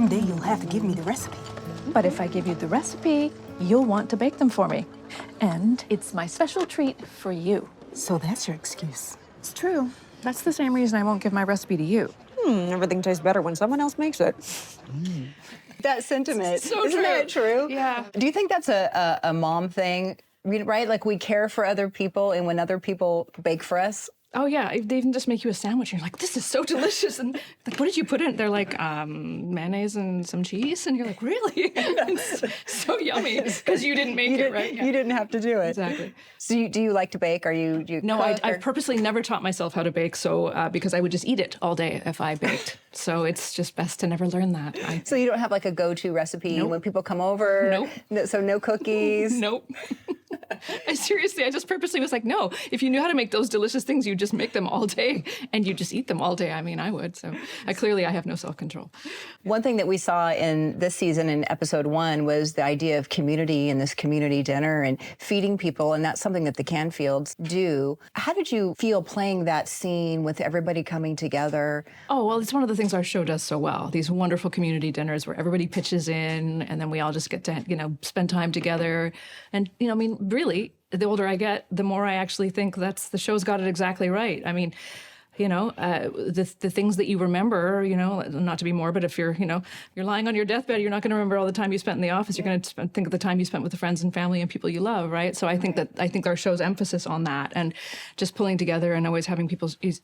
someday you'll have to give me the recipe. But if I give you the recipe, you'll want to bake them for me. And it's my special treat for you. So that's your excuse. It's true. That's the same reason I won't give my recipe to you. Everything tastes better when someone else makes it. That sentiment. So Isn't true. that true? Yeah. Do you think that's a mom thing, right? Like we care for other people, and when other people bake for us, Oh, yeah. They even just make you a sandwich. And you're like, this is so delicious. And like, what did you put in? They're like, mayonnaise and some cheese. And you're like, really? It's so yummy. Because you didn't make it, right? Yeah. You didn't have to do it. Exactly. So do you like to bake? Do you No, cook, I've purposely never taught myself how to bake, so because I would just eat it all day if I baked. So it's just best to never learn that. So you don't have like a go-to recipe when people come over? Nope. So no cookies? Nope. Seriously, I just purposely was like, no, if you knew how to make those delicious things, you'd just make them all day and you just eat them all day. I mean, I would. So clearly I have no self-control. One thing that we saw in this season in episode 1 was the idea of community and this community dinner and feeding people, and that's something that the Canfields do. How did you feel playing that scene with everybody coming together? Oh, well, it's one of the things our show does so well. These wonderful community dinners where everybody pitches in and then we all just get to, spend time together. And, I mean, really, the older I get, the more I actually think the show's got it exactly right. I mean, the things that you remember, not to be morbid, if you're lying on your deathbed, you're not going to remember all the time you spent in the office. You're going to think of the time you spent with the friends and family and people you love, right? So I think our show's emphasis on that and just pulling together and always having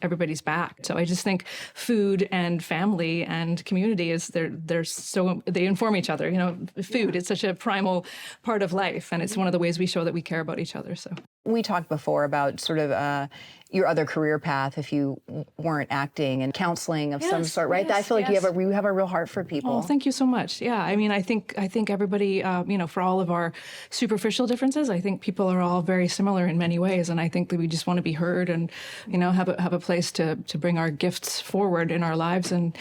everybody's back. So I just think food and family and community they inform each other. Food, it's such a primal part of life, and it's one of the ways we show that we care about each other. So we talked before about sort of your other career path if you weren't acting and counseling of some sort, right? I feel like you have a real heart for people. Oh, thank you so much. Yeah, I mean, I think everybody, for all of our superficial differences, I think people are all very similar in many ways, and I think that we just want to be heard and, have a place to bring our gifts forward in our lives, and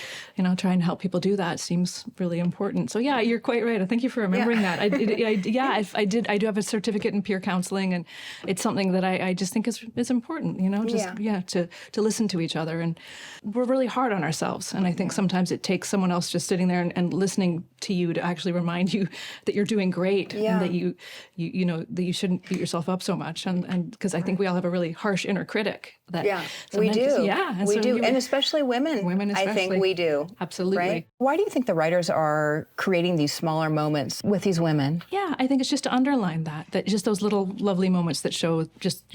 try and help people do that seems really important. So yeah, you're quite right. Thank you for remembering that. I do have a certificate in peer counseling, and it's something that I just think is important. To listen to each other. And we're really hard on ourselves. And I think sometimes it takes someone else just sitting there and listening to you to actually remind you that you're doing great and that that you shouldn't beat yourself up so much. And because I think we all have a really harsh inner critic. We do. And we do. And especially women. Women especially. I think we do. Absolutely. Right? Why do you think the writers are creating these smaller moments with these women? Yeah, I think it's just to underline that just those little lovely moments that show just,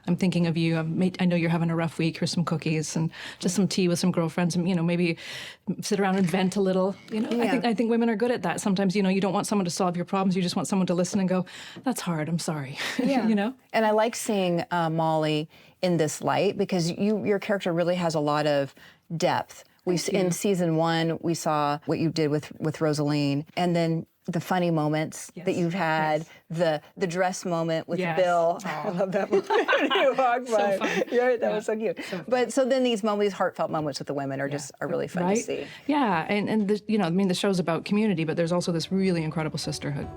I'm thinking of you. I know you're having a rough week. Here's some cookies and just some tea with some girlfriends, and maybe sit around and vent a little. I think women are good at that. Sometimes you don't want someone to solve your problems. You just want someone to listen and go, "That's hard. I'm sorry." Yeah. And I like seeing Molly in this light because your character really has a lot of depth. In season 1 we saw what you did with Rosaline, and then the funny moments that you've had, the dress moment with Bill. I love that moment. You walked by. That was so cute. So then these heartfelt moments with the women are really fun to see. Yeah, and the show's about community, but there's also this really incredible sisterhood.